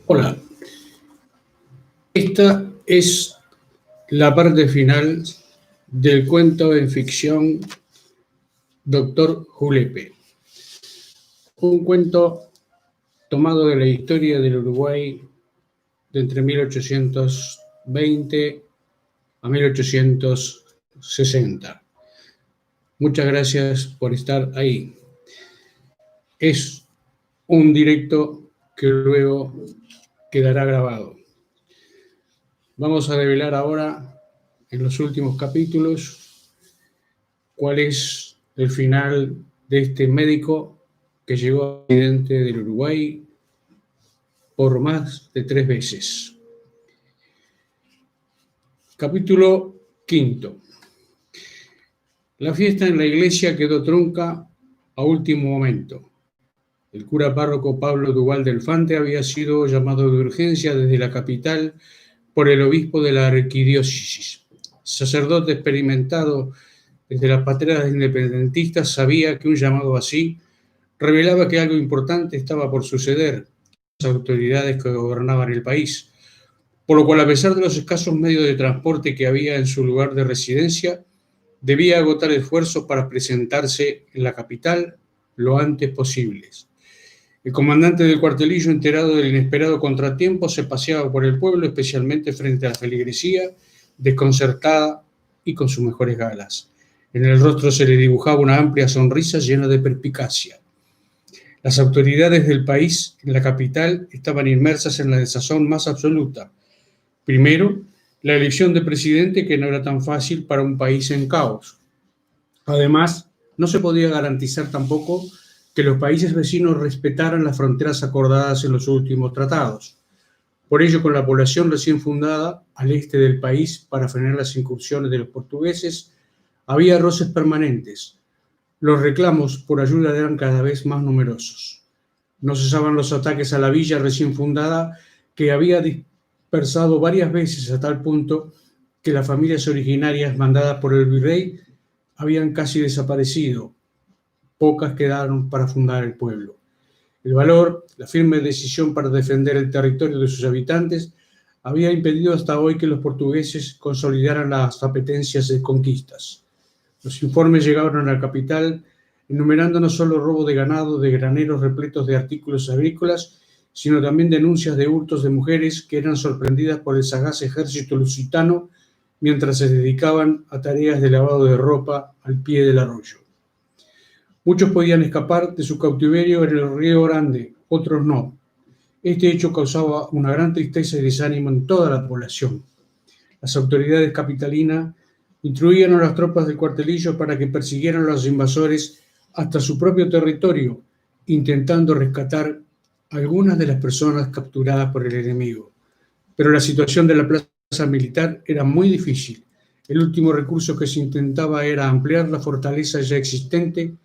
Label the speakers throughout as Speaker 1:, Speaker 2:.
Speaker 1: Hola, esta es la parte final del cuento en ficción Doctor Julepe, un cuento tomado de la historia del Uruguay de entre 1820 a 1860. Muchas gracias por estar ahí. Es un directo que luego quedará grabado. Vamos a develar ahora, en los últimos capítulos, cuál es el final de este médico que llegó al presidente del Uruguay por más de 3 veces. Capítulo 5. La fiesta en la iglesia quedó trunca a último momento. El cura párroco Pablo Duval del Fante había sido llamado de urgencia desde la capital por el obispo de la arquidiócesis. Sacerdote experimentado desde las patriadas independentistas, sabía que un llamado así revelaba que algo importante estaba por suceder las autoridades que gobernaban el país, por lo cual, a pesar de los escasos medios de transporte que había en su lugar de residencia, debía agotar esfuerzos para presentarse en la capital lo antes posible. El comandante del cuartelillo, enterado del inesperado contratiempo, se paseaba por el pueblo, especialmente frente a la feligresía, desconcertada y con sus mejores galas. En el rostro se le dibujaba una amplia sonrisa llena de perspicacia. Las autoridades del país, en la capital, estaban inmersas en la desazón más absoluta. Primero, la elección de presidente, que no era tan fácil para un país en caos. Además, no se podía garantizar tampoco que los países vecinos respetaran las fronteras acordadas en los últimos tratados. Por ello, con la población recién fundada al este del país para frenar las incursiones de los portugueses, había roces permanentes. Los reclamos por ayuda eran cada vez más numerosos. No cesaban los ataques a la villa recién fundada, que había dispersado varias veces a tal punto que las familias originarias mandadas por el virrey habían casi desaparecido. Pocas quedaron para fundar el pueblo. El valor, la firme decisión para defender el territorio de sus habitantes había impedido hasta hoy que los portugueses consolidaran las apetencias de conquistas. Los informes llegaron a la capital enumerando no solo robo de ganado, de graneros repletos de artículos agrícolas, sino también denuncias de hurtos de mujeres que eran sorprendidas por el sagaz ejército lusitano mientras se dedicaban a tareas de lavado de ropa al pie del arroyo. Muchos podían escapar de su cautiverio en el Río Grande, otros no. Este hecho causaba una gran tristeza y desánimo en toda la población. Las autoridades capitalinas instruían a las tropas del cuartelillo para que persiguieran a los invasores hasta su propio territorio, intentando rescatar algunas de las personas capturadas por el enemigo. Pero la situación de la plaza militar era muy difícil. El último recurso que se intentaba era ampliar la fortaleza ya existente,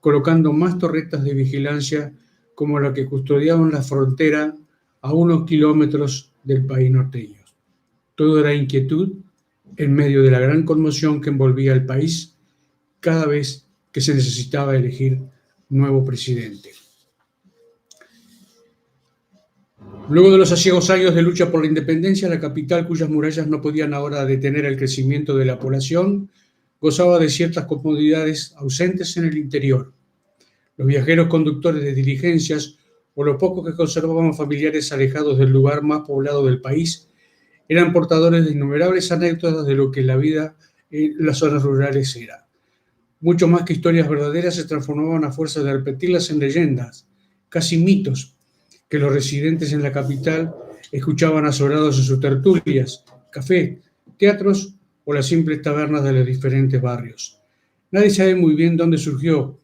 Speaker 1: colocando más torretas de vigilancia como la que custodiaban la frontera a unos kilómetros del país norteño. Todo era inquietud en medio de la gran conmoción que envolvía al país cada vez que se necesitaba elegir nuevo presidente. Luego de los aciagos años de lucha por la independencia, la capital, cuyas murallas no podían ahora detener el crecimiento de la población, gozaba de ciertas comodidades ausentes en el interior. Los viajeros conductores de diligencias o los pocos que conservaban familiares alejados del lugar más poblado del país eran portadores de innumerables anécdotas de lo que la vida en las zonas rurales era. Mucho más que historias verdaderas, se transformaban a fuerza de repetirlas en leyendas, casi mitos, que los residentes en la capital escuchaban azorados en sus tertulias, cafés, teatros o las simples tabernas de los diferentes barrios. Nadie sabe muy bien dónde surgió,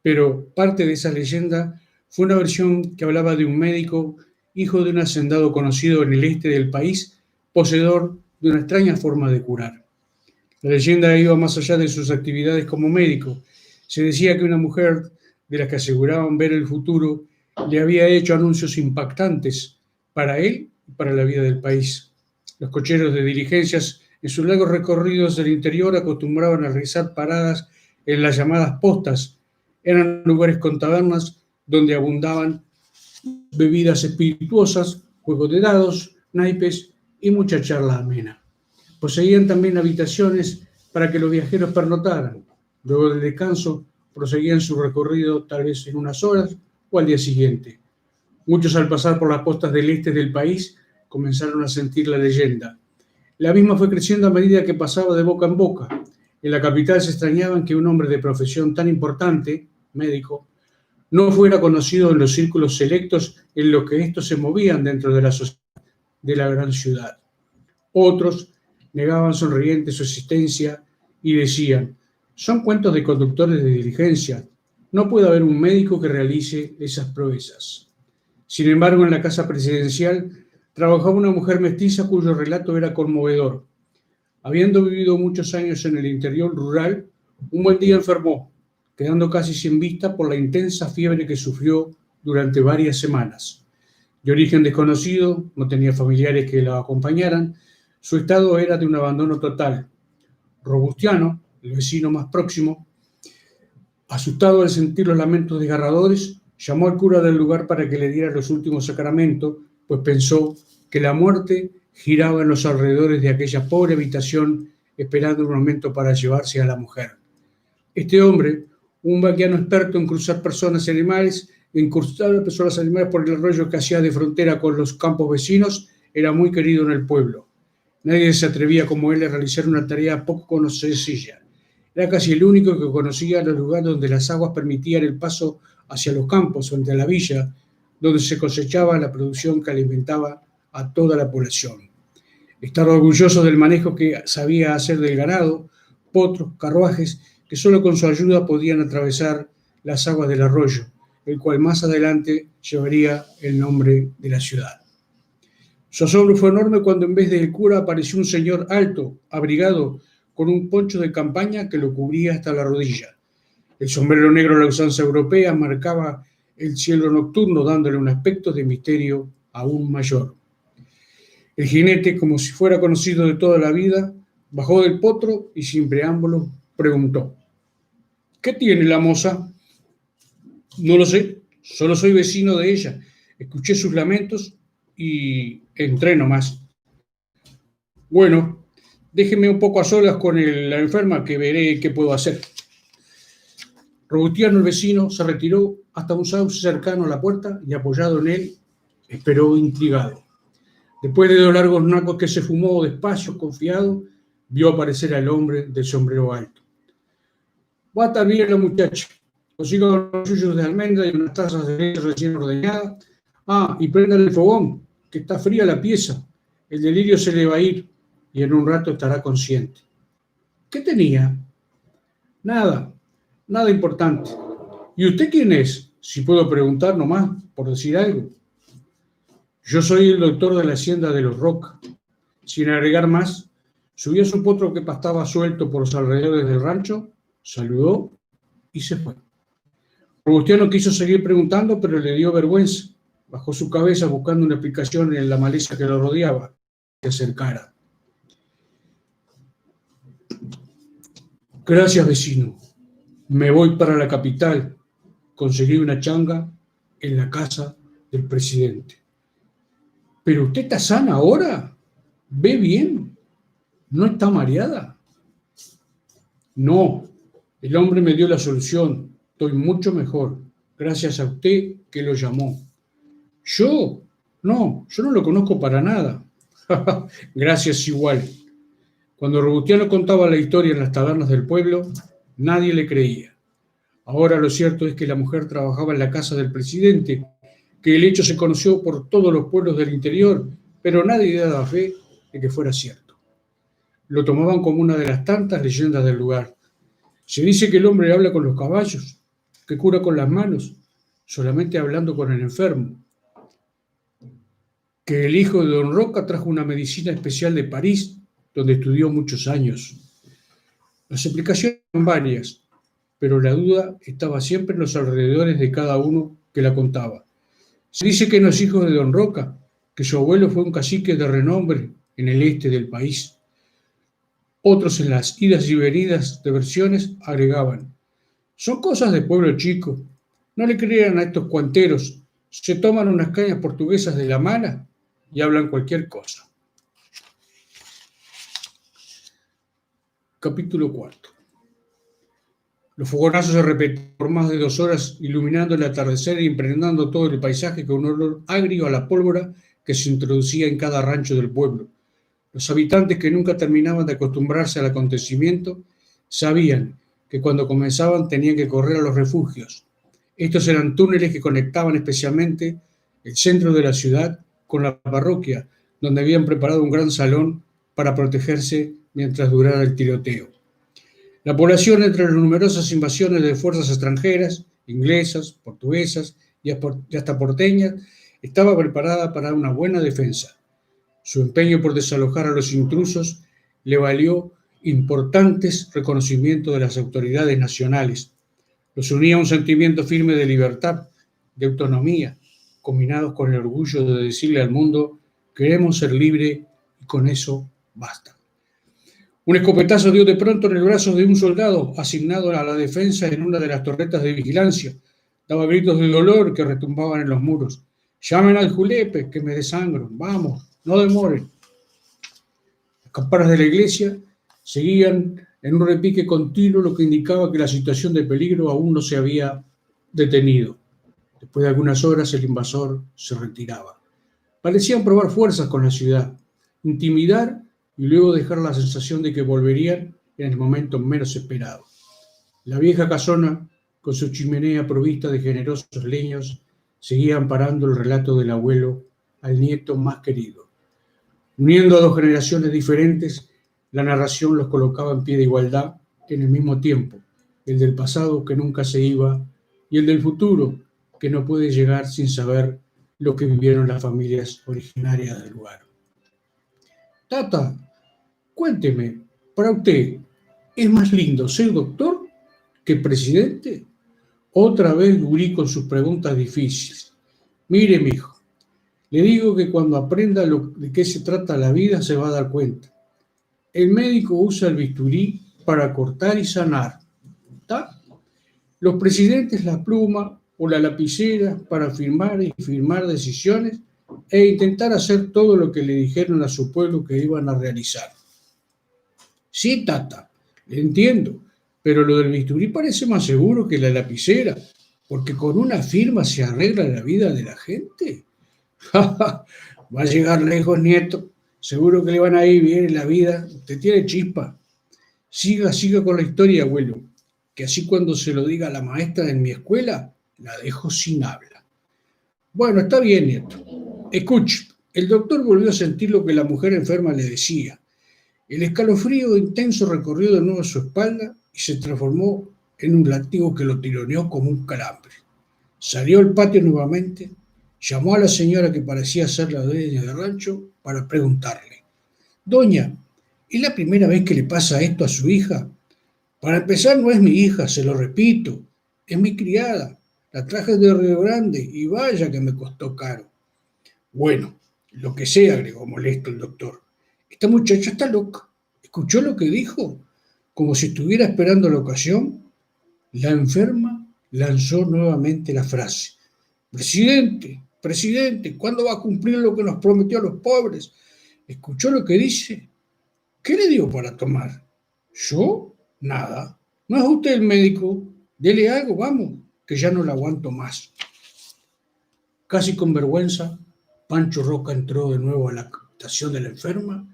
Speaker 1: pero parte de esa leyenda fue una versión que hablaba de un médico, hijo de un hacendado conocido en el este del país, poseedor de una extraña forma de curar. La leyenda iba más allá de sus actividades como médico. Se decía que una mujer, de las que aseguraban ver el futuro, le había hecho anuncios impactantes para él y para la vida del país. Los cocheros de diligencias, en sus largos recorridos del interior, acostumbraban a realizar paradas en las llamadas postas. Eran lugares con tabernas donde abundaban bebidas espirituosas juego de dados, naipes y mucha charla amena. Poseían también habitaciones para que los viajeros pernotaran. Luego del descanso, proseguían su recorrido tal vez en unas horas o al día siguiente. Muchos, al pasar por las costas del este del país, comenzaron a sentir la leyenda. La misma fue creciendo a medida que pasaba de boca en boca. En la capital se extrañaban que un hombre de profesión tan importante, médico, no fuera conocido en los círculos selectos en los que estos se movían dentro de la sociedad de la gran ciudad. Otros negaban sonrientes su existencia y decían: son cuentos de conductores de diligencia, no puede haber un médico que realice esas proezas. Sin embargo, en la casa presidencial trabajaba una mujer mestiza cuyo relato era conmovedor. Habiendo vivido muchos años en el interior rural, un buen día enfermó, quedando casi sin vista por la intensa fiebre que sufrió durante varias semanas. De origen desconocido, no tenía familiares que la acompañaran, su estado era de un abandono total. Robustiano, el vecino más próximo, asustado al sentir los lamentos desgarradores, llamó al cura del lugar para que le diera los últimos sacramentos, pues pensó que la muerte giraba en los alrededores de aquella pobre habitación esperando un momento para llevarse a la mujer. Este hombre, un vaquiano experto en cruzar personas y animales, en cruzar personas y animales por el arroyo que hacía de frontera con los campos vecinos, era muy querido en el pueblo. Nadie se atrevía como él a realizar una tarea poco sencilla. Era casi el único que conocía los lugares donde las aguas permitían el paso hacia los campos o entre la villa, donde se cosechaba la producción que alimentaba a toda la población. Estaba orgulloso del manejo que sabía hacer del ganado, potros, carruajes, que solo con su ayuda podían atravesar las aguas del arroyo, el cual más adelante llevaría el nombre de la ciudad. Su asombro fue enorme cuando en vez del cura apareció un señor alto, abrigado, con un poncho de campaña que lo cubría hasta la rodilla. El sombrero negro a la usanza europea marcaba el cielo nocturno, dándole un aspecto de misterio aún mayor. El jinete, como si fuera conocido de toda la vida, bajó del potro y sin preámbulo preguntó: ¿qué tiene la moza? No lo sé, solo soy vecino de ella. Escuché sus lamentos y entré nomás. Bueno, déjeme un poco a solas con la enferma que veré qué puedo hacer. Robustiano, el vecino, se retiró hasta un sauce cercano a la puerta y, apoyado en él, esperó intrigado. Después de 2 largos nacos que se fumó despacio, confiado, vio aparecer al hombre del sombrero alto. Va a estar bien la muchacha. Consigo unos yuyos de almendra y unas tazas de leche recién ordeñada. Y prendan el fogón, que está fría la pieza. El delirio se le va a ir y en un rato estará consciente. ¿Qué tenía? Nada importante. ¿Y usted quién es? Si puedo preguntar nomás, por decir algo. Yo soy el doctor de la hacienda de los Roca. Sin agregar más, subió a su potro que pastaba suelto por los alrededores del rancho, saludó y se fue. Robustiano quiso seguir preguntando, pero le dio vergüenza. Bajó su cabeza buscando una explicación en la maleza que lo rodeaba. Se acercara. Gracias, vecino. Me voy para la capital. Conseguí una changa en la casa del presidente. ¿Pero usted está sana ahora? ¿Ve bien? ¿No está mareada? No, el hombre me dio la solución. Estoy mucho mejor, gracias a usted que lo llamó. ¿Yo? No, yo no lo conozco para nada. Gracias igual. Cuando Robustiano contaba la historia en las tabernas del pueblo, nadie le creía. Ahora lo cierto es que la mujer trabajaba en la casa del presidente, que el hecho se conoció por todos los pueblos del interior, pero nadie daba fe de que fuera cierto. Lo tomaban como una de las tantas leyendas del lugar. Se dice que el hombre habla con los caballos, que cura con las manos, solamente hablando con el enfermo. Que el hijo de Don Roca trajo una medicina especial de París, donde estudió muchos años. Las explicaciones son varias, pero la duda estaba siempre en los alrededores de cada uno que la contaba. Se dice que no es hijo de Don Roca, que su abuelo fue un cacique de renombre en el este del país. Otros, en las idas y venidas de versiones, agregaban: son cosas de pueblo chico, no le crean a estos cuanteros, se toman unas cañas portuguesas de la mala y hablan cualquier cosa. Capítulo 4. Los fogonazos se repetían por más de 2 horas, iluminando el atardecer y impregnando todo el paisaje con un olor agrio a la pólvora que se introducía en cada rancho del pueblo. Los habitantes, que nunca terminaban de acostumbrarse al acontecimiento, sabían que cuando comenzaban tenían que correr a los refugios. Estos eran túneles que conectaban especialmente el centro de la ciudad con la parroquia, donde habían preparado un gran salón para protegerse mientras durara el tiroteo. La población, entre las numerosas invasiones de fuerzas extranjeras, inglesas, portuguesas y hasta porteñas, estaba preparada para una buena defensa. Su empeño por desalojar a los intrusos le valió importantes reconocimientos de las autoridades nacionales. Los unía un sentimiento firme de libertad, de autonomía, combinados con el orgullo de decirle al mundo: queremos ser libres y con eso basta. Un escopetazo dio de pronto en el brazo de un soldado asignado a la defensa en una de las torretas de vigilancia. Daba gritos de dolor que retumbaban en los muros. «Llamen al julepe, que me desangro. Vamos, no demoren». Las campanas de la iglesia seguían en un repique continuo, lo que indicaba que la situación de peligro aún no se había detenido. Después de algunas horas, el invasor se retiraba. Parecían probar fuerzas con la ciudad, intimidar y luego dejar la sensación de que volverían en el momento menos esperado. La vieja casona, con su chimenea provista de generosos leños, seguía amparando el relato del abuelo al nieto más querido. Uniendo a 2 generaciones diferentes, la narración los colocaba en pie de igualdad en el mismo tiempo, el del pasado que nunca se iba y el del futuro que no puede llegar sin saber lo que vivieron las familias originarias del lugar. «Tata, cuénteme, para usted, ¿es más lindo ser doctor que presidente?» Otra vez Gurí con sus preguntas difíciles. «Mire, mijo, le digo que cuando aprenda de qué se trata la vida se va a dar cuenta. El médico usa el bisturí para cortar y sanar, ¿está? Los presidentes la pluma o la lapicera para firmar decisiones e intentar hacer todo lo que le dijeron a su pueblo que iban a realizar». «Sí, tata, le entiendo, pero lo del bisturí parece más seguro que la lapicera, porque con una firma se arregla la vida de la gente». «Va a llegar lejos, nieto. Seguro que le van a ir bien en la vida. Usted tiene chispa. Siga con la historia, abuelo, que así cuando se lo diga a la maestra en mi escuela, la dejo sin habla». «Bueno, está bien, nieto. Escuche». El doctor volvió a sentir lo que la mujer enferma le decía. El escalofrío intenso recorrió de nuevo su espalda y se transformó en un látigo que lo tironeó como un calambre. Salió al patio nuevamente, llamó a la señora que parecía ser la dueña del rancho para preguntarle: «Doña, ¿es la primera vez que le pasa esto a su hija?» «Para empezar, no es mi hija, se lo repito, es mi criada. La traje de Río Grande y vaya que me costó caro». «Bueno, lo que sea», agregó molesto el doctor. «Esta muchacha está loca. ¿Escuchó lo que dijo? Como si estuviera esperando la ocasión». La enferma lanzó nuevamente la frase: Presidente, ¿cuándo va a cumplir lo que nos prometió a los pobres? ¿Escuchó lo que dice? ¿Qué le dio para tomar?» «¿Yo? Nada. ¿No es usted el médico? Dele algo, vamos, que ya no la aguanto más». Casi con vergüenza, Pancho Roca entró de nuevo a la habitación de la enferma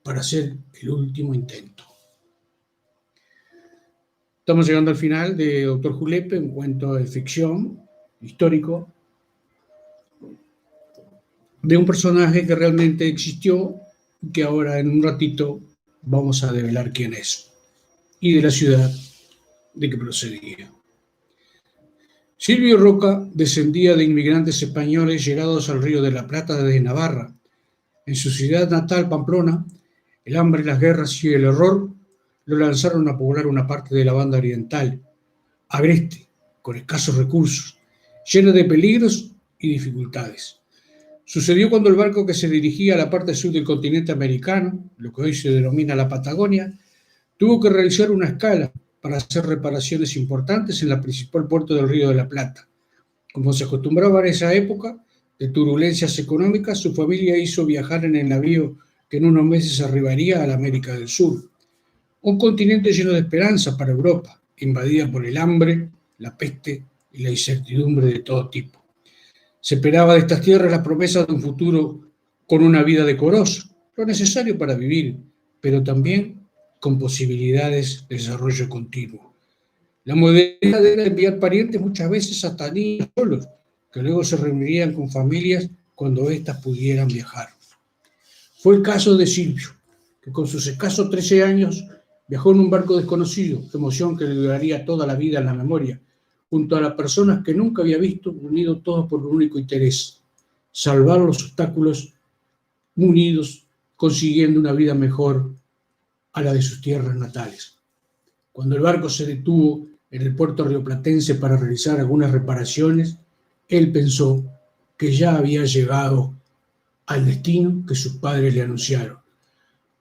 Speaker 1: para hacer el último intento. Estamos llegando al final de Doctor Julepe, un cuento de ficción histórico de un personaje que realmente existió y que ahora en un ratito vamos a develar quién es y de la ciudad de que procedía. Silvio Roca descendía de inmigrantes españoles llegados al Río de la Plata desde Navarra. En su ciudad natal, Pamplona, el hambre, las guerras y el horror lo lanzaron a poblar una parte de la banda oriental, agreste, con escasos recursos, llena de peligros y dificultades. Sucedió cuando el barco que se dirigía a la parte sur del continente americano, lo que hoy se denomina la Patagonia, tuvo que realizar una escala para hacer reparaciones importantes en el principal puerto del Río de la Plata. Como se acostumbraba en esa época, de turbulencias económicas, su familia hizo viajar en el navío que en unos meses arribaría a la América del Sur, un continente lleno de esperanza para Europa, invadida por el hambre, la peste y la incertidumbre de todo tipo. Se esperaba de estas tierras la promesa de un futuro con una vida decorosa, lo necesario para vivir, pero también con posibilidades de desarrollo continuo. La modernidad era enviar parientes muchas veces hasta niños solos, que luego se reunirían con familias cuando éstas pudieran viajar. Fue el caso de Silvio, que con sus escasos 13 años viajó en un barco desconocido, emoción que le duraría toda la vida en la memoria, junto a las personas que nunca había visto, unidos todos por un único interés: salvar los obstáculos, unidos, consiguiendo una vida mejor a la de sus tierras natales. Cuando el barco se detuvo en el puerto rioplatense para realizar algunas reparaciones, él pensó que ya había llegado al destino que sus padres le anunciaron.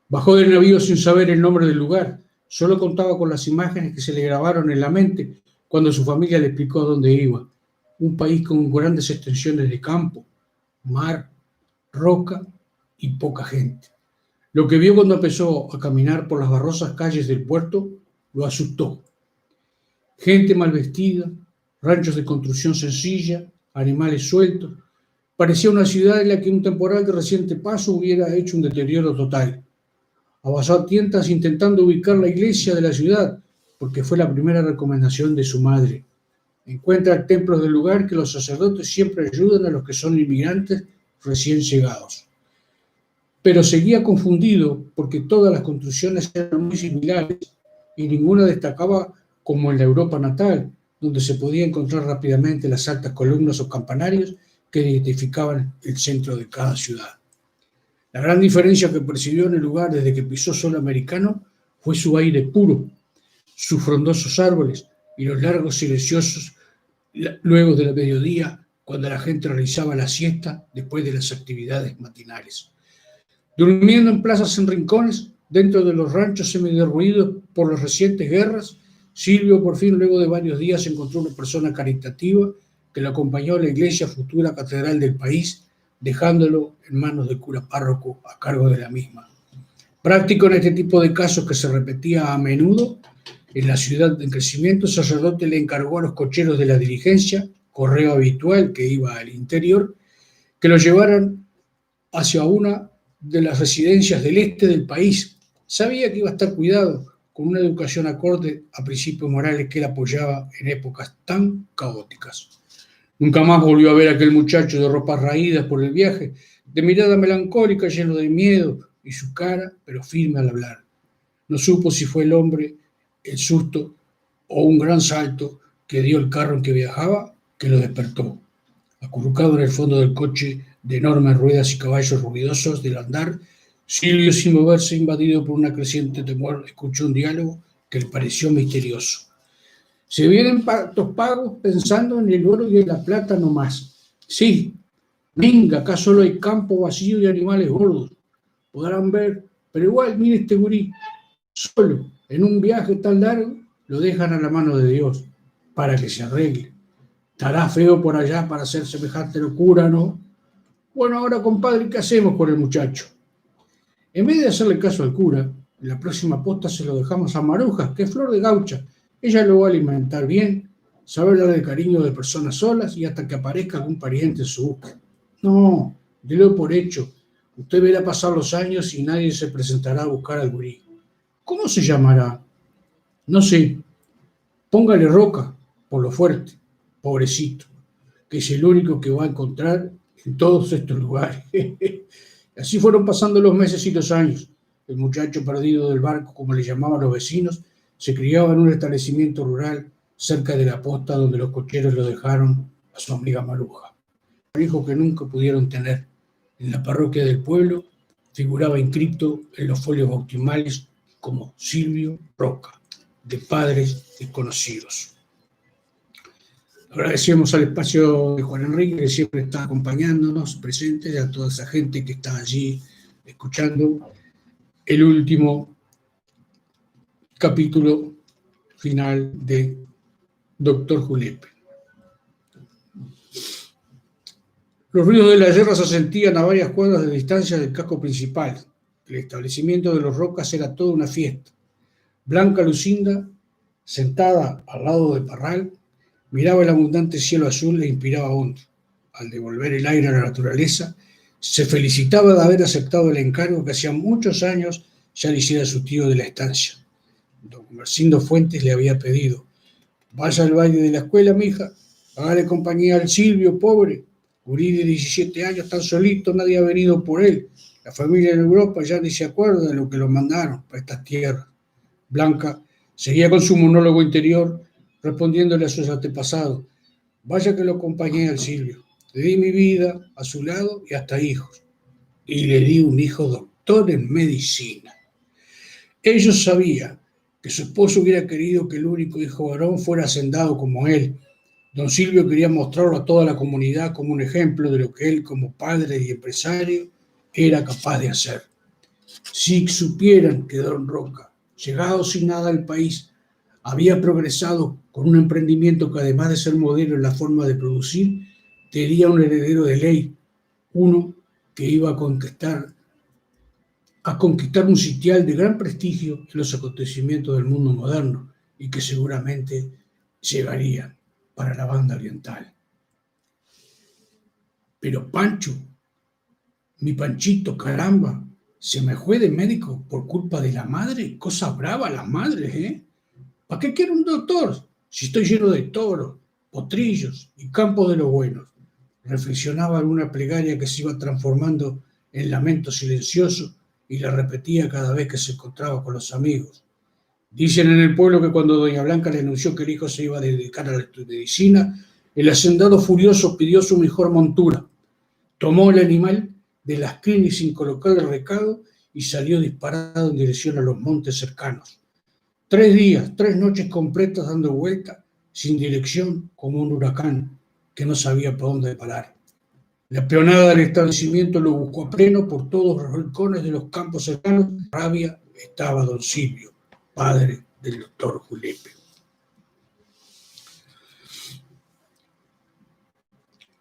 Speaker 1: Bajó del navío sin saber el nombre del lugar, solo contaba con las imágenes que se le grabaron en la mente cuando su familia le explicó a dónde iba. Un país con grandes extensiones de campo, mar, roca y poca gente. Lo que vio cuando empezó a caminar por las barrosas calles del puerto lo asustó. Gente mal vestida, ranchos de construcción sencilla, animales sueltos. Parecía una ciudad en la que un temporal de reciente paso hubiera hecho un deterioro total. Avanzó a tientas intentando ubicar la iglesia de la ciudad, porque fue la primera recomendación de su madre. Encuentra templos del lugar que los sacerdotes siempre ayudan a los que son inmigrantes recién llegados. Pero seguía confundido porque todas las construcciones eran muy similares y ninguna destacaba como en la Europa natal, donde se podía encontrar rápidamente las altas columnas o campanarios que identificaban el centro de cada ciudad. La gran diferencia que percibió en el lugar desde que pisó suelo americano fue su aire puro, sus frondosos árboles y los largos silenciosos luego del mediodía, cuando la gente realizaba la siesta después de las actividades matinales. Durmiendo en plazas en rincones, dentro de los ranchos semiderruidos por las recientes guerras, Silvio por fin, luego de varios días, encontró una persona caritativa que lo acompañó a la iglesia futura catedral del país, dejándolo en manos del cura párroco a cargo de la misma. Práctico en este tipo de casos que se repetía a menudo, en la ciudad en crecimiento, el sacerdote le encargó a los cocheros de la diligencia, correo habitual que iba al interior, que lo llevaran hacia una de las residencias del este del país. Sabía que iba a estar cuidado, con una educación acorde a principios morales que él apoyaba en épocas tan caóticas. Nunca más volvió a ver a aquel muchacho de ropas raídas por el viaje, de mirada melancólica, lleno de miedo, y su cara, pero firme al hablar. No supo si fue el hombre, el susto o un gran salto que dio el carro en que viajaba que lo despertó. Acurrucado en el fondo del coche de enormes ruedas y caballos ruidosos del andar, Silvio, sin moverse, invadido por una creciente temor, escuchó un diálogo que le pareció misterioso. Se vienen tus pagos pensando en el oro y en la plata nomás. Sí, venga, acá solo hay campo vacío y animales gordos. Podrán ver, pero igual, mire este gurí, solo, en un viaje tan largo, lo dejan a la mano de Dios, para que se arregle. Estará feo por allá para hacer semejante locura, ¿no? Bueno, ahora, compadre, ¿qué hacemos con el muchacho? En vez de hacerle caso al cura, en la próxima posta se lo dejamos a Maruja, que es flor de gaucha. Ella lo va a alimentar bien, sabe hablar de cariño de personas solas y hasta que aparezca algún pariente en su búsqueda. No, délo por hecho. Usted verá pasar los años y nadie se presentará a buscar al gurí. ¿Cómo se llamará? No sé. Póngale Roca, por lo fuerte, pobrecito, que es el único que va a encontrar en todos estos lugares. Así fueron pasando los meses y los años. El muchacho perdido del barco, como le llamaban los vecinos, se criaba en un establecimiento rural cerca de la posta donde los cocheros lo dejaron a su amiga Maruja. Un hijo que nunca pudieron tener. En la parroquia del pueblo figuraba inscrito en los folios bautismales como Silvio Roca, de padres desconocidos. Agradecemos al espacio de Juan Enrique, que siempre está acompañándonos, presente, y a toda esa gente que está allí escuchando el último capítulo final de Doctor Julepe. Los ruidos de la guerra se sentían a varias cuadras de distancia del casco principal. El establecimiento de los Rocas era toda una fiesta. Blanca Lucinda, sentada al lado de Parral, miraba el abundante cielo azul e inspiraba hondo. Al devolver el aire a la naturaleza, se felicitaba de haber aceptado el encargo que hacía muchos años ya le hiciera su tío de la estancia. Don Gumersindo Fuentes le había pedido: vaya al baile de la escuela, mija, hágale compañía al Silvio, pobre. Gurí de 17 años, tan solito, nadie ha venido por él. La familia en Europa ya ni se acuerda de lo que lo mandaron para estas tierras. Blanca seguía con su monólogo interior, respondiéndole a sus antepasados: vaya que lo acompañé al Silvio. Le di mi vida a su lado y hasta hijos. Y le di un hijo doctor en medicina. Ellos sabían que su esposo hubiera querido que el único hijo varón fuera hacendado como él. Don Silvio quería mostrarlo a toda la comunidad como un ejemplo de lo que él, como padre y empresario, era capaz de hacer. Si supieran que don Roca, llegado sin nada al país, había progresado con un emprendimiento que, además de ser modelo en la forma de producir, tenía un heredero de ley, uno que iba a conquistar un sitial de gran prestigio en los acontecimientos del mundo moderno y que seguramente llegaría para la banda oriental. Pero Pancho, mi Panchito, caramba, se me fue de médico por culpa de la madre. Cosa brava las madres, ¿eh? ¿Para qué quiero un doctor si estoy lleno de toros, potrillos y campos de los buenos? Reflexionaba en una plegaria que se iba transformando en lamento silencioso y la repetía cada vez que se encontraba con los amigos. Dicen en el pueblo que cuando doña Blanca le anunció que el hijo se iba a dedicar a la medicina, el hacendado furioso pidió su mejor montura, tomó el animal de las crines sin colocarle recado y salió disparado en dirección a los montes cercanos. 3 días, 3 noches completas dando vuelta, sin dirección, como un huracán que no sabía por dónde parar. La peonada del establecimiento lo buscó a pleno por todos los rincones de los campos cercanos. Rabia estaba don Silvio, padre del doctor Julepe.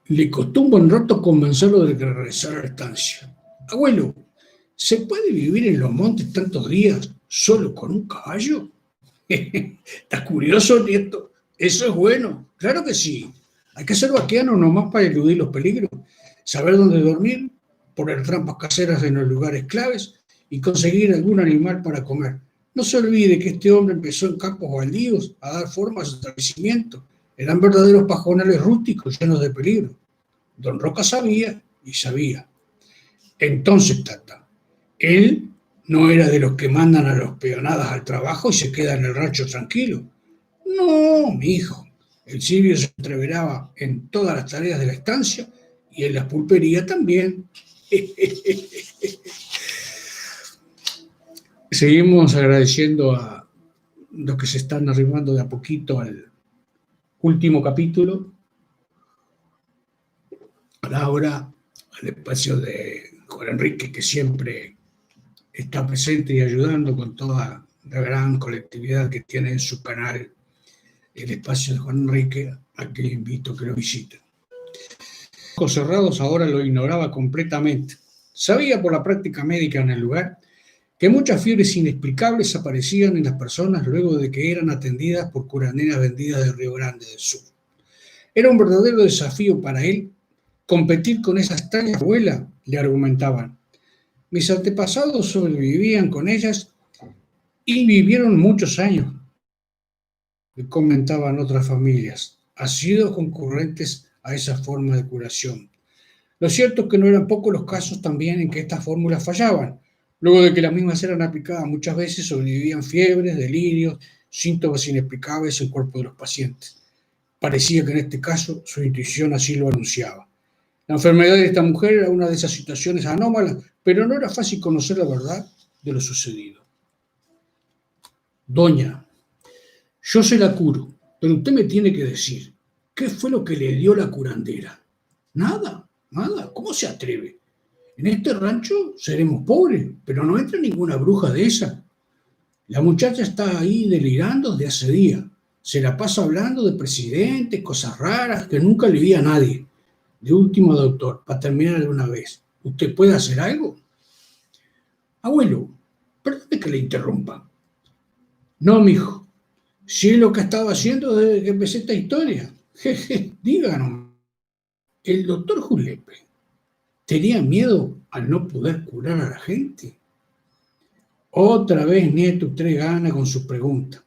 Speaker 1: Le costó un buen rato convencerlo de que regresara a la estancia. Abuelo, ¿se puede vivir en los montes tantos días solo con un caballo? ¿Estás curioso, nieto? Eso es bueno, claro que sí. Hay que ser vaqueano nomás para eludir los peligros, saber dónde dormir, poner trampas caseras en los lugares claves y conseguir algún animal para comer. No se olvide que este hombre empezó en campos baldíos a dar forma a su establecimiento. Eran verdaderos pajonales rústicos llenos de peligro. Don Roca sabía y sabía. Entonces, tata, él no era de los que mandan a los peonadas al trabajo y se queda en el rancho tranquilo. No, mi hijo. El Silvio se entreveraba en todas las tareas de la estancia y en la pulpería también. Seguimos agradeciendo a los que se están arrimando de a poquito al último capítulo, a Laura, al espacio de Juan Enrique, que siempre está presente y ayudando con toda la gran colectividad que tiene en su canal el espacio de Juan Enrique, a que invito a que lo visiten. Ojos cerrados ahora lo ignoraba completamente. Sabía por la práctica médica en el lugar que muchas fiebres inexplicables aparecían en las personas luego de que eran atendidas por curanderas vendidas de Río Grande del Sur. Era un verdadero desafío para él competir con esas extrañas abuelas, le argumentaban. Mis antepasados sobrevivían con ellas y vivieron muchos años, le comentaban otras familias, asiduos concurrentes a esa forma de curación. Lo cierto es que no eran pocos los casos también en que estas fórmulas fallaban. Luego de que las mismas eran aplicadas muchas veces, sobrevivían fiebres, delirios, síntomas inexplicables en el cuerpo de los pacientes. Parecía que en este caso su intuición así lo anunciaba. La enfermedad de esta mujer era una de esas situaciones anómalas, pero no era fácil conocer la verdad de lo sucedido. Doña, yo se la curo, pero usted me tiene que decir, ¿qué fue lo que le dio la curandera? Nada, ¿cómo se atreve? En este rancho seremos pobres, pero no entra ninguna bruja de esa. La muchacha está ahí delirando desde hace días. Se la pasa hablando de presidentes, cosas raras que nunca le vi a nadie. De último, doctor, para terminar de una vez, ¿usted puede hacer algo? Abuelo, perdone que le interrumpa. No, mijo, si es lo que estaba haciendo desde que empecé esta historia. Jeje, díganos. El doctor Julepe tenía miedo al no poder curar a la gente. Otra vez Nieto trae gana con sus preguntas.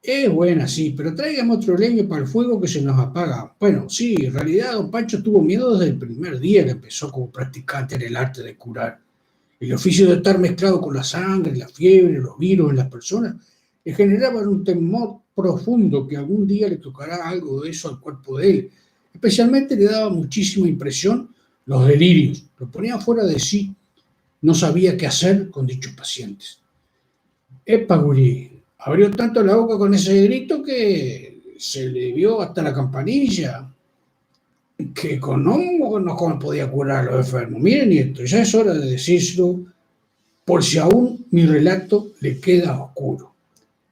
Speaker 1: Es buena, sí, pero tráigame otro leño para el fuego que se nos apaga. Bueno, sí, en realidad don Pancho tuvo miedo desde el primer día que empezó como practicante en el arte de curar. El oficio de estar mezclado con la sangre, la fiebre, los virus en las personas, le generaban un temor profundo que algún día le tocará algo de eso al cuerpo de él. Especialmente le daba muchísima impresión los delirios, lo ponía fuera de sí, no sabía qué hacer con dichos pacientes. Epa, gurí, abrió tanto la boca con ese grito que se le vio hasta la campanilla, que con hongo no podía curar a los enfermos. Miren esto, ya es hora de decirlo, por si aún mi relato le queda oscuro.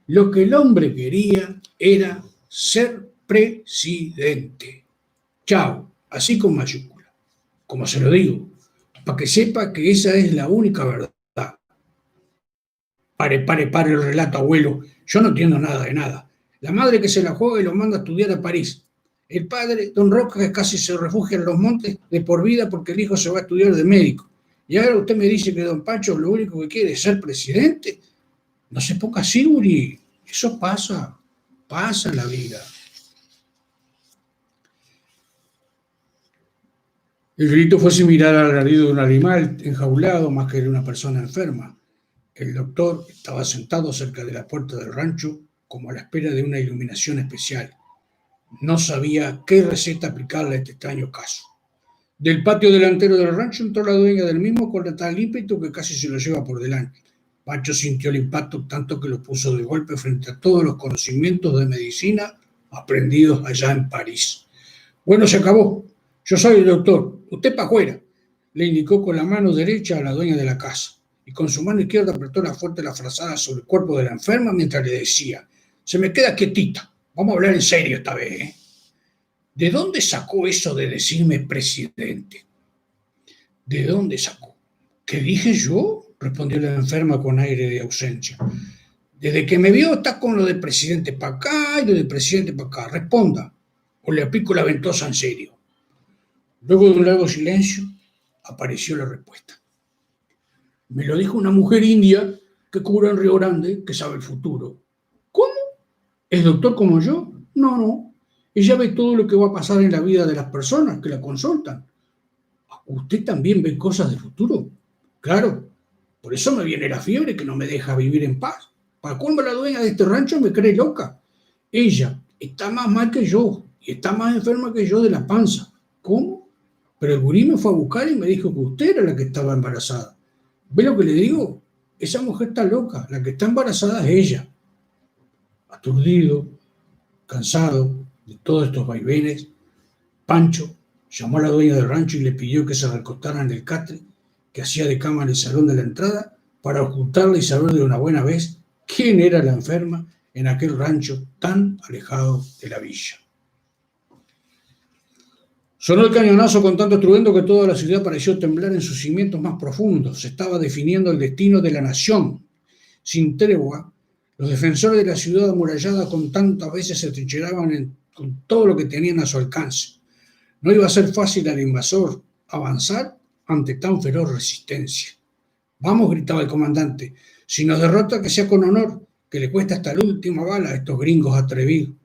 Speaker 1: Lo que el hombre quería era ser presidente. Chao, así con mayúscula, como se lo digo, para que sepa que esa es la única verdad. Pare el relato, abuelo. Yo no entiendo nada de nada. La madre que se la juega y lo manda a estudiar a París. El padre, don Roca, que casi se refugia en los montes de por vida porque el hijo se va a estudiar de médico. Y ahora usted me dice que don Pancho lo único que quiere es ser presidente. No se ponga así, Uri. Eso pasa en la vida. El grito fue similar al alarido de un animal enjaulado más que de una persona enferma. El doctor estaba sentado cerca de la puerta del rancho, como a la espera de una iluminación especial. No sabía qué receta aplicarle a este extraño caso. Del patio delantero del rancho entró la dueña del mismo con tal ímpetu que casi se lo lleva por delante. Pancho sintió el impacto tanto que lo puso de golpe frente a todos los conocimientos de medicina aprendidos allá en París. Bueno, se acabó. Yo soy el doctor. Usted para afuera, le indicó con la mano derecha a la dueña de la casa, y con su mano izquierda apretó fuerte la frazada sobre el cuerpo de la enferma mientras le decía: se me queda quietita, vamos a hablar en serio esta vez, ¿eh? ¿De dónde sacó eso de decirme presidente? ¿De dónde sacó? ¿Qué dije yo?, respondió la enferma con aire de ausencia. Desde que me vio está con lo de presidente para acá y lo de presidente para acá. Responda, o le aplico la ventosa en serio. Luego de un largo silencio, apareció la respuesta. Me lo dijo una mujer india que cura en Río Grande, que sabe el futuro. ¿Cómo? ¿Es doctor como yo? No. Ella ve todo lo que va a pasar en la vida de las personas que la consultan. ¿Usted también ve cosas de futuro? Claro. Por eso me viene la fiebre que no me deja vivir en paz. Para colmo, la dueña de este rancho me cree loca. Ella está más mal que yo y está más enferma que yo de la panza. ¿Cómo? Pero el gurí me fue a buscar y me dijo que usted era la que estaba embarazada. ¿Ve lo que le digo? Esa mujer está loca. La que está embarazada es ella. Aturdido, cansado de todos estos vaivenes, Pancho llamó a la dueña del rancho y le pidió que se recostaran en el catre que hacía de cama en el salón de la entrada para ocultarle y saber de una buena vez quién era la enferma en aquel rancho tan alejado de la villa. Sonó el cañonazo con tanto estruendo que toda la ciudad pareció temblar en sus cimientos más profundos. Se estaba definiendo el destino de la nación. Sin tregua, los defensores de la ciudad amurallada con tantas veces se trincheraban con todo lo que tenían a su alcance. No iba a ser fácil al invasor avanzar ante tan feroz resistencia. Vamos, gritaba el comandante, si nos derrota que sea con honor, que le cuesta hasta la última bala a estos gringos atrevidos.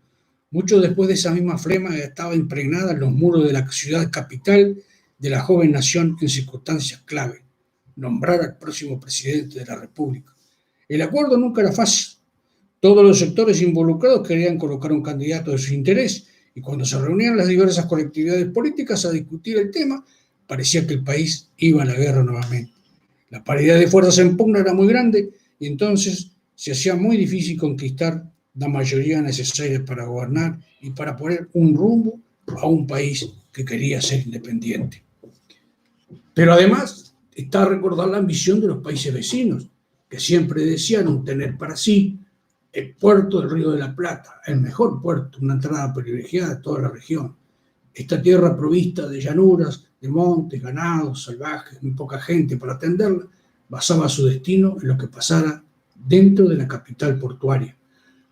Speaker 1: Mucho después de esa misma flema estaba impregnada en los muros de la ciudad capital de la joven nación en circunstancias clave: nombrar al próximo presidente de la República. El acuerdo nunca era fácil. Todos los sectores involucrados querían colocar un candidato de su interés, y cuando se reunían las diversas colectividades políticas a discutir el tema, parecía que el país iba a la guerra nuevamente. La paridad de fuerzas en pugna era muy grande y entonces se hacía muy difícil conquistar la mayoría necesaria para gobernar y para poner un rumbo a un país que quería ser independiente. Pero además está a recordar la ambición de los países vecinos, que siempre desearon tener para sí el puerto del Río de la Plata, el mejor puerto, una entrada privilegiada de toda la región. Esta tierra provista de llanuras, de montes, ganados, salvajes, muy poca gente para atenderla, basaba su destino en lo que pasara dentro de la capital portuaria.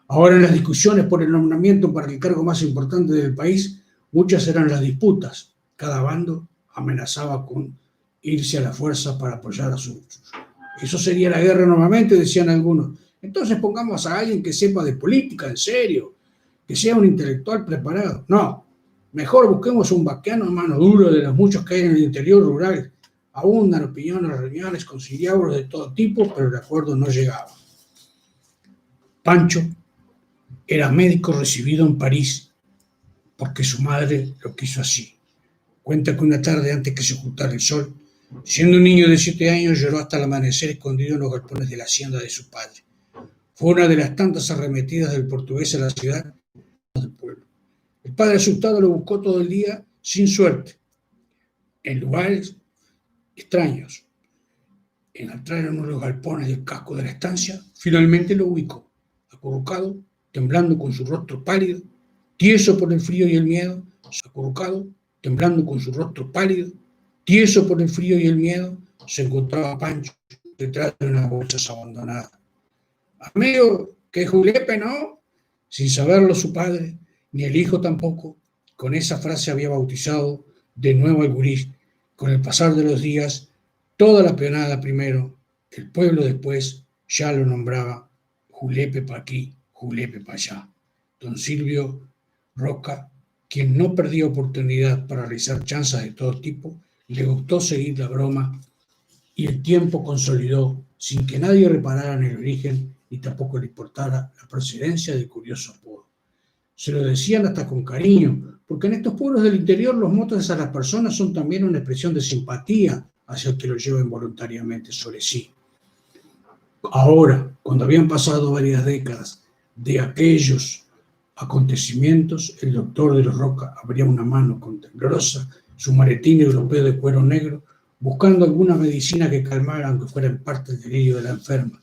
Speaker 1: Ahora en las discusiones por el nombramiento para el cargo más importante del país, muchas eran las disputas. Cada bando amenazaba con irse a la fuerza para apoyar a sus. Eso sería la guerra normalmente, decían algunos. Entonces pongamos a alguien que sepa de política, en serio, que sea un intelectual preparado. No, mejor busquemos un vaqueano en mano duro de los muchos que hay en el interior rural. Abundan opiniones, reuniones, conciliabros de todo tipo, pero el acuerdo no llegaba. Pancho era médico recibido en París porque su madre lo quiso así. Cuenta que una tarde antes que se ocultara el sol, siendo un niño de 7 años, lloró hasta el amanecer escondido en los galpones de la hacienda de su padre. Fue una de las tantas arremetidas del portugués a la ciudad del pueblo. El padre asustado lo buscó todo el día sin suerte, en lugares extraños. En entrar en uno de los galpones del casco de la estancia, finalmente lo ubicó, acurrucado, temblando con su rostro pálido, tieso por el frío y el miedo, acurrucado, temblando con su rostro pálido, tieso por el frío y el miedo, se encontraba Pancho detrás de unas bolsas abandonadas. Amigo, que julepe, ¿no? Sin saberlo su padre, ni el hijo tampoco, con esa frase había bautizado de nuevo al gurí. Con el pasar de los días, toda la peonada primero, el pueblo después, ya lo nombraba julepe pa' aquí, julepe pa' allá. Don Silvio Roca, quien no perdía oportunidad para realizar chanzas de todo tipo, le gustó seguir la broma y el tiempo consolidó, sin que nadie reparara en el origen y tampoco le importara la procedencia del curioso apodo. Se lo decían hasta con cariño, porque en estos pueblos del interior los motes a las personas son también una expresión de simpatía hacia el que lo lleva involuntariamente sobre sí. Ahora, cuando habían pasado varias décadas de aquellos acontecimientos, el doctor de los Roca abría una mano con temblorosa su maletín europeo de cuero negro, buscando alguna medicina que calmara, aunque fuera en parte el delirio de la enferma.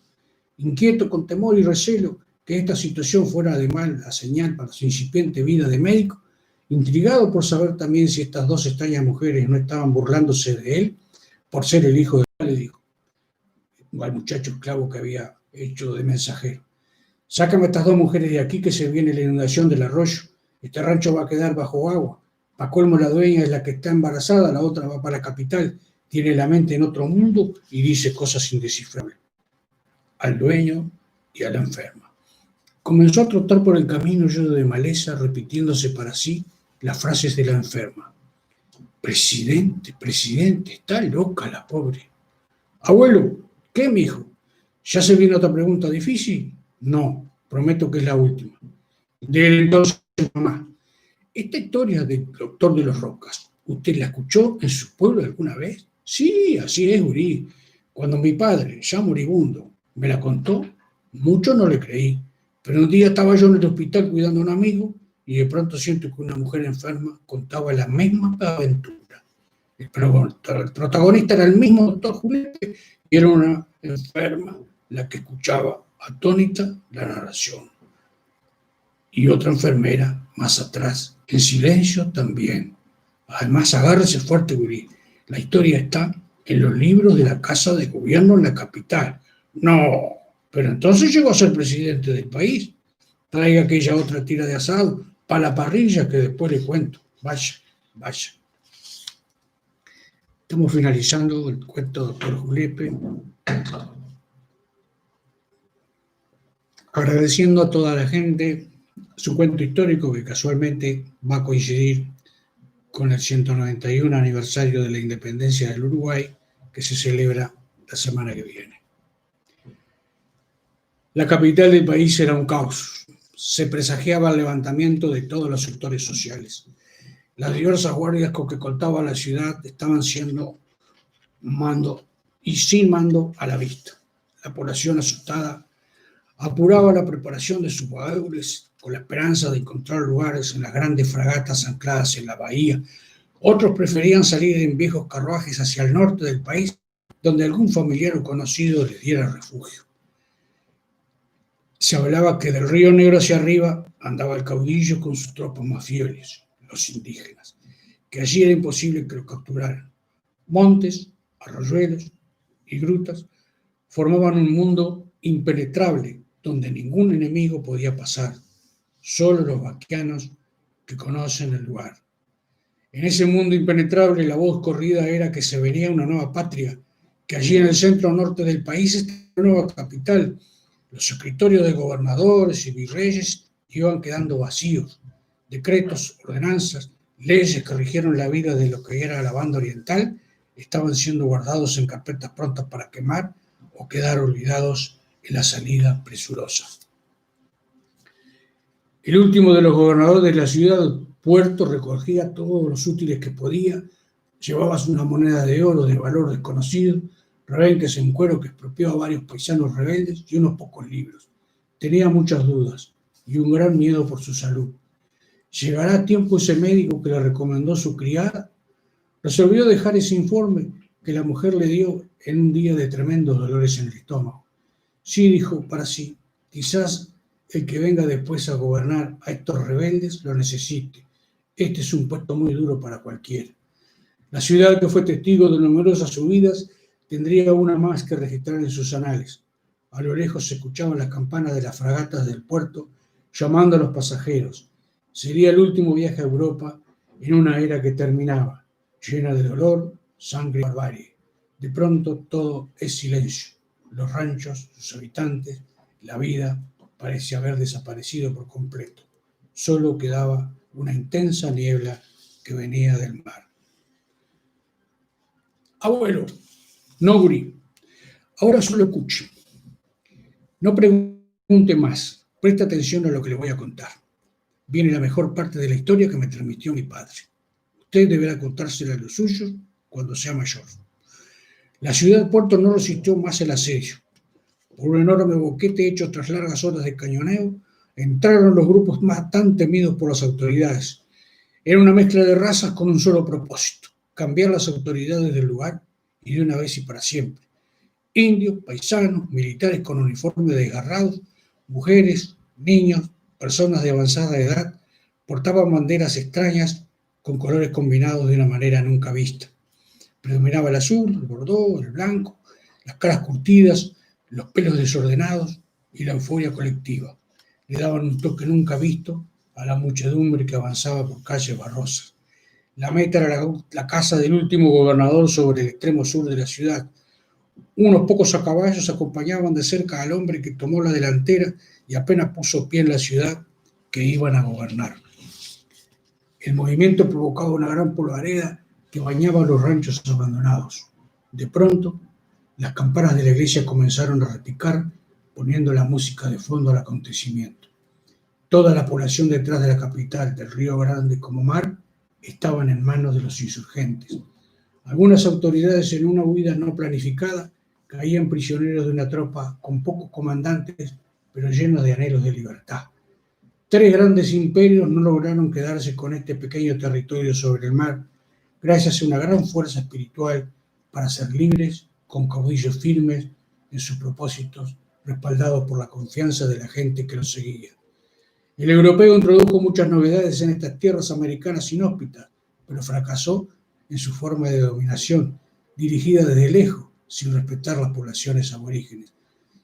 Speaker 1: Inquieto con temor y recelo que esta situación fuera además la señal para su incipiente vida de médico, intrigado por saber también si estas dos extrañas mujeres no estaban burlándose de él por ser el hijo de él, le dijo al muchacho esclavo que había hecho de mensajero: sácame estas dos mujeres de aquí, que se viene la inundación del arroyo. Este rancho va a quedar bajo agua. Pa' colmo, la dueña es la que está embarazada, la otra va para la capital, tiene la mente en otro mundo y dice cosas indescifrables al dueño y a la enferma. Comenzó a trotar por el camino lleno de maleza, repitiéndose para sí las frases de la enferma. Presidente, presidente, está loca la pobre. Abuelo, ¿qué, mijo? ¿Ya se viene otra pregunta difícil? No, prometo que es la última. Desde entonces, mamá, esta historia del doctor de los Rocas, ¿usted la escuchó en su pueblo alguna vez? Sí, así es, gurí. Cuando mi padre, ya moribundo, me la contó, mucho no le creí. Pero un día estaba yo en el hospital cuidando a un amigo y de pronto siento que una mujer enferma contaba la misma aventura. El protagonista era el mismo doctor Juliette y era una enferma la que escuchaba atónita la narración. Y otra enfermera más atrás, en silencio también. Además, agárrese fuerte, gurí. La historia está en los libros de la Casa de Gobierno en la capital. No, pero entonces llegó a ser presidente del país. Traiga aquella otra tira de asado para la parrilla que después le cuento. Vaya, vaya. Estamos finalizando el cuento, doctor Julepe. Agradeciendo a toda la gente su cuento histórico, que casualmente va a coincidir con el 191 aniversario de la independencia del Uruguay, que se celebra la semana que viene. La capital del país era un caos. Se presagiaba el levantamiento de todos los sectores sociales. Las diversas guardias con que contaba la ciudad estaban siendo mando y sin mando a la vista. La población asustada apuraba la preparación de sus baúles con la esperanza de encontrar lugares en las grandes fragatas ancladas en la bahía. Otros preferían salir en viejos carruajes hacia el norte del país, donde algún familiar o conocido les diera refugio. Se hablaba que del Río Negro hacia arriba andaba el caudillo con sus tropas más fieles, los indígenas. que allí era imposible que lo capturaran. Montes, arroyuelos y grutas formaban un mundo impenetrable donde ningún enemigo podía pasar, solo los vaquianos que conocen el lugar. En ese mundo impenetrable la voz corrida era que se venía una nueva patria, que allí en el centro norte del país estaba una nueva capital. Los escritorios de gobernadores y virreyes iban quedando vacíos. Decretos, ordenanzas, leyes que rigieron la vida de lo que era la banda oriental estaban siendo guardados en carpetas prontas para quemar o quedar olvidados en la salida presurosa. El último de los gobernadores de la ciudad, Puerto, recogía todos los útiles que podía, llevaba una moneda de oro de valor desconocido, rebenques en cuero que expropió a varios paisanos rebeldes y unos pocos libros. Tenía muchas dudas y un gran miedo por su salud. ¿Llegará a tiempo ese médico que le recomendó su criada? Resolvió dejar ese informe que la mujer le dio en un día de tremendos dolores en el estómago. Sí, dijo para sí, quizás el que venga después a gobernar a estos rebeldes lo necesite. Este es un puesto muy duro para cualquiera. La ciudad, que fue testigo de numerosas subidas, tendría una más que registrar en sus anales. A lo lejos se escuchaban las campanas de las fragatas del puerto llamando a los pasajeros. Sería el último viaje a Europa en una era que terminaba, llena de dolor, sangre y barbarie. De pronto todo es silencio. Los ranchos, sus habitantes, la vida parece haber desaparecido por completo. Solo quedaba una intensa niebla que venía del mar. Abuelo, no Guri, ahora solo escuche. No pregunte más, preste atención a lo que le voy a contar. Viene la mejor parte de la historia que me transmitió mi padre. Usted deberá contársela a los suyos cuando sea mayor. La ciudad de Puerto no resistió más el asedio. Por un enorme boquete hecho tras largas horas de cañoneo, entraron los grupos más tan temidos por las autoridades. Era una mezcla de razas con un solo propósito: cambiar las autoridades del lugar y de una vez y para siempre. Indios, paisanos, militares con uniformes desgarrados, mujeres, niños, personas de avanzada edad, portaban banderas extrañas con colores combinados de una manera nunca vista. Predominaba el azul, el bordó, el blanco, las caras curtidas, los pelos desordenados y la euforia colectiva. Le daban un toque nunca visto a la muchedumbre que avanzaba por calles barrosas. La meta era la casa del último gobernador sobre el extremo sur de la ciudad. Unos pocos a caballos acompañaban de cerca al hombre que tomó la delantera y apenas puso pie en la ciudad que iban a gobernar. El movimiento provocaba una gran polvareda que bañaba los ranchos abandonados. De pronto, las campanas de la iglesia comenzaron a repicar, poniendo la música de fondo al acontecimiento. Toda la población detrás de la capital, del Río Grande como mar, estaban en manos de los insurgentes. Algunas autoridades, en una huida no planificada, caían prisioneros de una tropa con pocos comandantes, pero llenos de anhelos de libertad. 3 grandes imperios no lograron quedarse con este pequeño territorio sobre el mar, gracias a una gran fuerza espiritual para ser libres, con caudillos firmes en sus propósitos, respaldados por la confianza de la gente que los seguía. El europeo introdujo muchas novedades en estas tierras americanas inhóspitas, pero fracasó en su forma de dominación, dirigida desde lejos, sin respetar las poblaciones aborígenes.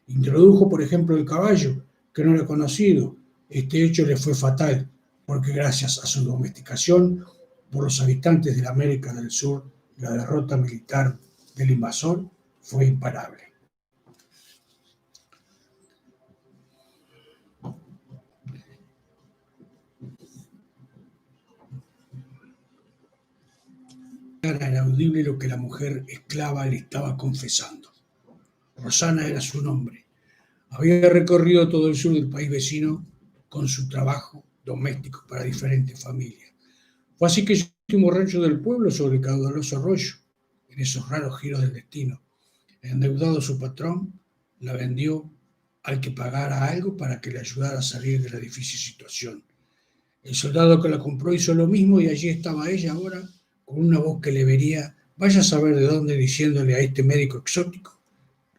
Speaker 1: Introdujo, por ejemplo, el caballo, que no era conocido. Este hecho le fue fatal, porque gracias a su domesticación por los habitantes de la América del Sur, la derrota militar del invasor fue imparable. Era audible lo que la mujer esclava le estaba confesando. Rosana era su nombre. Había recorrido todo el sur del país vecino con su trabajo doméstico para diferentes familias. Fue así que llegó al último rancho del pueblo sobre el caudaloso arroyo, en esos raros giros del destino. Endeudado su patrón, la vendió al que pagara algo para que le ayudara a salir de la difícil situación. El soldado que la compró hizo lo mismo y allí estaba ella ahora, con una voz que le vería, vaya a saber de dónde, diciéndole a este médico exótico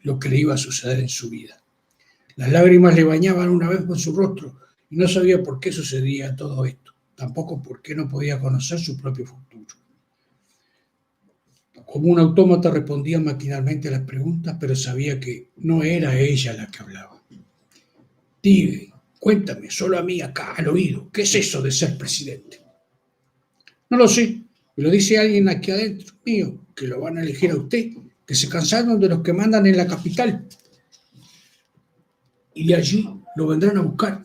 Speaker 1: lo que le iba a suceder en su vida. Las lágrimas le bañaban una vez por su rostro y no sabía por qué sucedía todo esto, tampoco por qué no podía conocer su propio futuro. Como un autómata respondía maquinalmente a las preguntas, pero sabía que no era ella la que hablaba. Dime, cuéntame, solo a mí acá, al oído, ¿qué es eso de ser presidente? No lo sé, me lo dice alguien aquí adentro mío, que lo van a elegir a usted, que se cansaron de los que mandan en la capital. Y de allí lo vendrán a buscar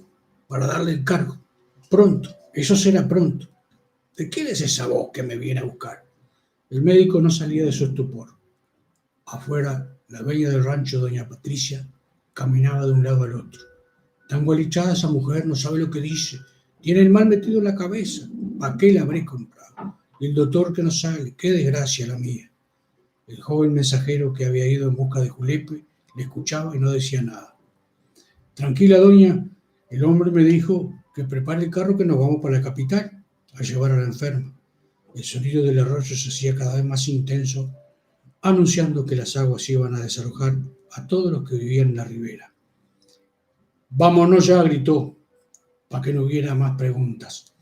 Speaker 1: para darle el cargo. Pronto, eso será pronto. ¿De quién es esa voz que me viene a buscar? El médico no salía de su estupor. Afuera, la dueña del rancho, doña Patricia, caminaba de un lado al otro. Tan gualichada esa mujer, no sabe lo que dice. Tiene el mal metido en la cabeza. ¿Para qué la habré comprado? Y el doctor que no sale, qué desgracia la mía. El joven mensajero que había ido en busca de Julepe le escuchaba y no decía nada. Tranquila, doña, el hombre me dijo que prepare el carro que nos vamos para la capital a llevar a la enferma. El sonido del arroyo se hacía cada vez más intenso, anunciando que las aguas iban a desalojar a todos los que vivían en la ribera. Vámonos ya, gritó, para que no hubiera más preguntas.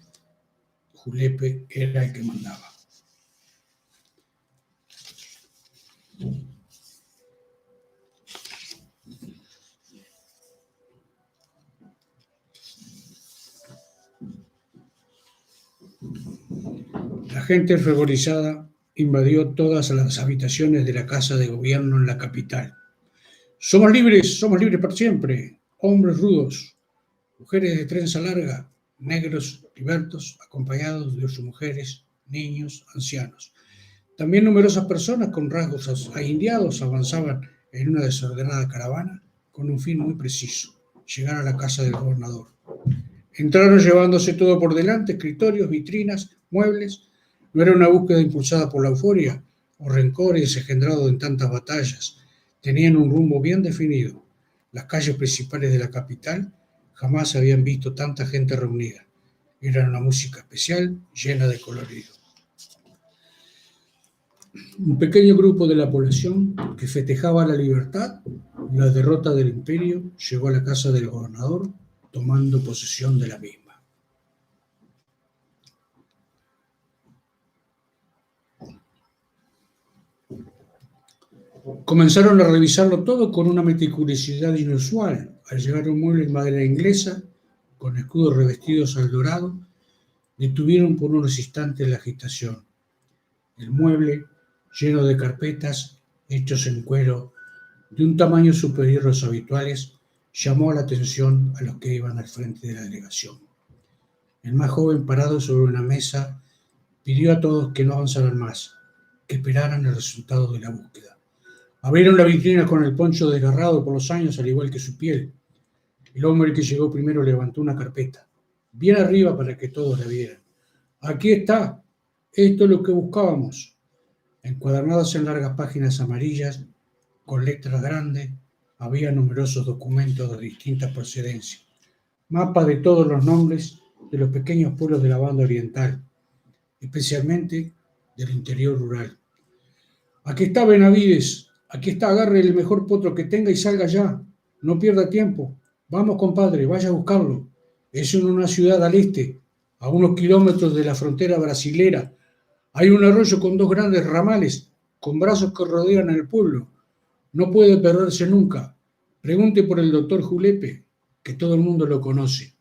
Speaker 1: Julepe era el que mandaba. La gente enfervorizada invadió todas las habitaciones de la casa de gobierno en la capital. Somos libres para siempre. Hombres rudos, mujeres de trenza larga, negros libertos, acompañados de sus mujeres, niños, ancianos. También numerosas personas con rasgos ahindiados avanzaban en una desordenada caravana con un fin muy preciso: llegar a la casa del gobernador. Entraron llevándose todo por delante: escritorios, vitrinas, muebles. No era una búsqueda impulsada por la euforia o rencores engendrados en tantas batallas. Tenían un rumbo bien definido. Las calles principales de la capital jamás habían visto tanta gente reunida. Era una música especial, llena de colorido. Un pequeño grupo de la población que festejaba la libertad y la derrota del imperio llegó a la casa del gobernador, tomando posesión de la misma. Comenzaron a revisarlo todo con una meticulosidad inusual. Al llegar a un mueble en madera inglesa, con escudos revestidos al dorado, detuvieron por unos instantes la agitación. El mueble, lleno de carpetas hechos en cuero de un tamaño superior a los habituales, llamó la atención a los que iban al frente de la delegación. El más joven, parado sobre una mesa, pidió a todos que no avanzaran más, que esperaran el resultado de la búsqueda. Abrieron la vitrina con el poncho desgarrado por los años, al igual que su piel. El hombre que llegó primero levantó una carpeta, bien arriba para que todos la vieran. Aquí está, esto es lo que buscábamos. Encuadernadas en largas páginas amarillas, con letras grandes, había numerosos documentos de distintas procedencias. Mapas de todos los nombres de los pequeños pueblos de la banda oriental, especialmente del interior rural. Aquí está Benavides. Aquí está, agarre el mejor potro que tenga y salga ya. No pierda tiempo. Vamos, compadre, vaya a buscarlo. Es en una ciudad al este, a unos kilómetros de la frontera brasilera. Hay un arroyo con dos grandes ramales, con brazos que rodean el pueblo. No puede perderse nunca. Pregunte por el doctor Julepe, que todo el mundo lo conoce.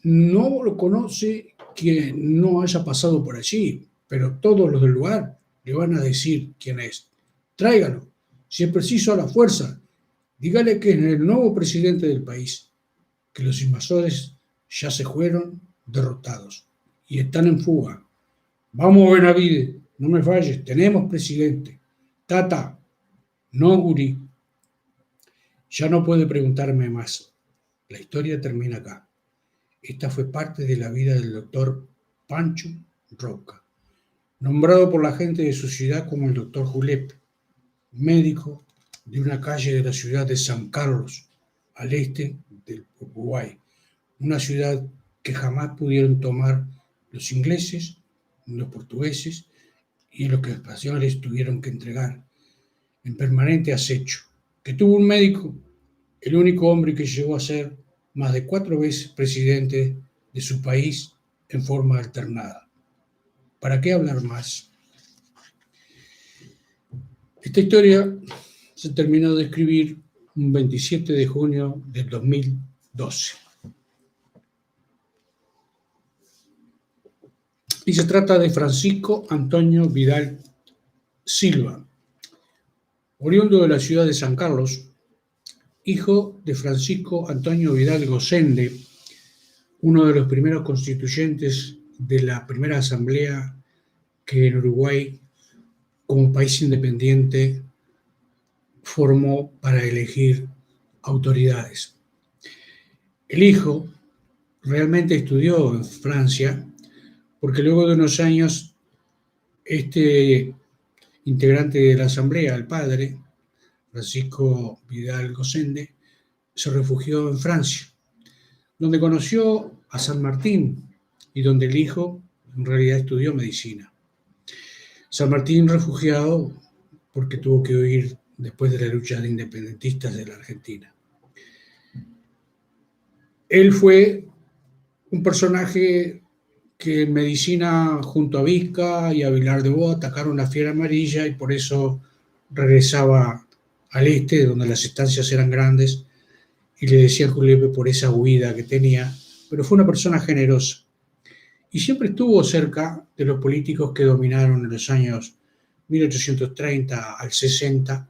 Speaker 1: No lo conoce quien no haya pasado por allí, pero todos los del lugar le van a decir quién es. Tráigalo, si es preciso, a la fuerza. Dígale que es el nuevo presidente del país, que los invasores ya se fueron derrotados y están en fuga. Vamos, Benavides, no me falles, tenemos presidente. Tata, no, gurí. Ya no puede preguntarme más. La historia termina acá. Esta fue parte de la vida del doctor Pancho Roca, nombrado por la gente de su ciudad como el doctor Julepe, médico de una calle de la ciudad de San Carlos, al este del Uruguay, una ciudad que jamás pudieron tomar los ingleses, los portugueses y los que los españoles tuvieron que entregar en permanente acecho, que tuvo un médico, el único hombre que llegó a ser más de 4 veces presidente de su país en forma alternada. ¿Para qué hablar más? Esta historia se terminó de escribir un 27 de junio del 2012. Y se trata de Francisco Antonio Vidal Silva, oriundo de la ciudad de San Carlos, hijo de Francisco Antonio Vidal Gosende, uno de los primeros constituyentes de la primera asamblea que en Uruguay, como país independiente, formó para elegir autoridades. El hijo realmente estudió en Francia, porque luego de unos años, este integrante de la asamblea, el padre, Francisco Vidal Gosende, se refugió en Francia, donde conoció a San Martín y donde el hijo en realidad estudió medicina. San Martín refugiado porque tuvo que huir después de la lucha de independentistas de la Argentina. Él fue un personaje que en medicina, junto a Vizca y a Vilar de Bo, atacaron la fiebre amarilla y por eso regresaba al este, donde las estancias eran grandes, y le decía a Julepe por esa huida que tenía, pero fue una persona generosa. Y siempre estuvo cerca de los políticos que dominaron en los años 1830 al 60,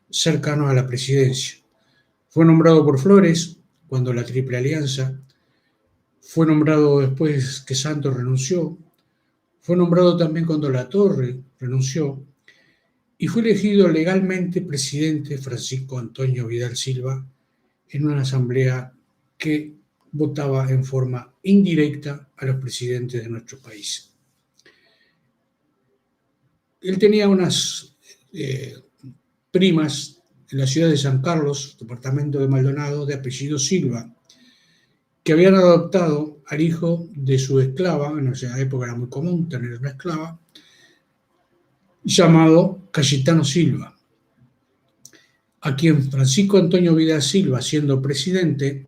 Speaker 1: cercano a la presidencia. Fue nombrado por Flores cuando la Triple Alianza, fue nombrado después que Santos renunció, fue nombrado también cuando Latorre renunció, y fue elegido legalmente presidente Francisco Antonio Vidal Silva en una asamblea que votaba en forma indirecta a los presidentes de nuestro país. Él tenía unas primas en la ciudad de San Carlos, departamento de Maldonado, de apellido Silva, que habían adoptado al hijo de su esclava, en esa época era muy común tener una esclava, llamado Cayetano Silva, a quien Francisco Antonio Vidal Silva, siendo presidente,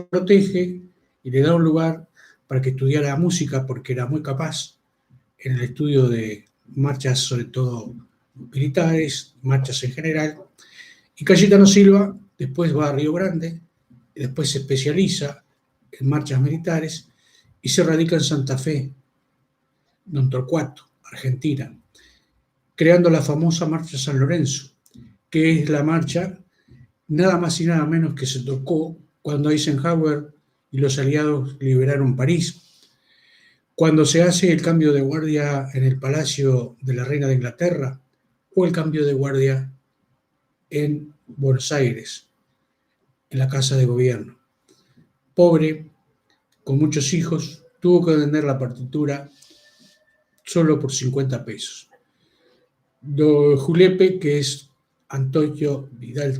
Speaker 1: protege y le da un lugar para que estudiara música porque era muy capaz en el estudio de marchas, sobre todo militares, marchas en general. Y Cayetano Silva después va a Río Grande, y después se especializa en marchas militares y se radica en Santa Fe, Don Torcuato, Argentina, creando la famosa Marcha San Lorenzo, que es la marcha nada más y nada menos que se tocó cuando Eisenhower y los aliados liberaron París, cuando se hace el cambio de guardia en el Palacio de la Reina de Inglaterra o el cambio de guardia en Buenos Aires, en la Casa de Gobierno. Pobre, con muchos hijos, tuvo que vender la partitura solo por 50 pesos. Don Julepe, que es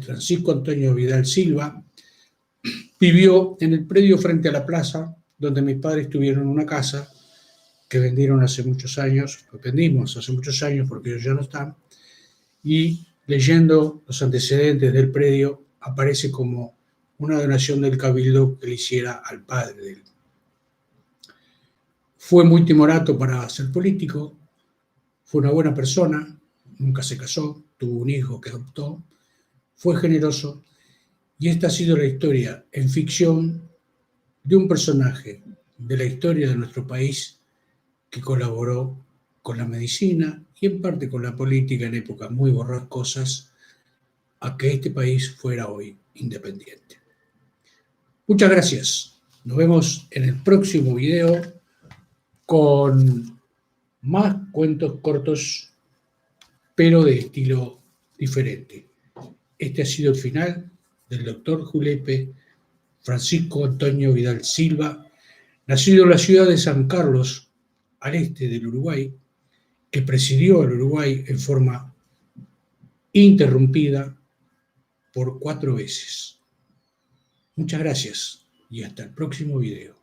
Speaker 1: Francisco Antonio Vidal Silva, vivió en el predio frente a la plaza, donde mis padres tuvieron una casa que vendieron hace muchos años, lo vendimos hace muchos años porque ellos ya no están, y leyendo los antecedentes del predio aparece como una donación del Cabildo que le hiciera al padre de él. Fue muy timorato para ser político, fue una buena persona, nunca se casó, tuvo un hijo que adoptó, fue generoso, y esta ha sido la historia en ficción de un personaje de la historia de nuestro país que colaboró con la medicina y en parte con la política en épocas muy borrascosas a que este país fuera hoy independiente. Muchas gracias. Nos vemos en el próximo video con más cuentos cortos, pero de estilo diferente. Este ha sido el final del doctor Julepe Francisco Antonio Vidal Silva, nacido en la ciudad de San Carlos, al este del Uruguay, que presidió el Uruguay en forma interrumpida por 4 veces. Muchas gracias y hasta el próximo video.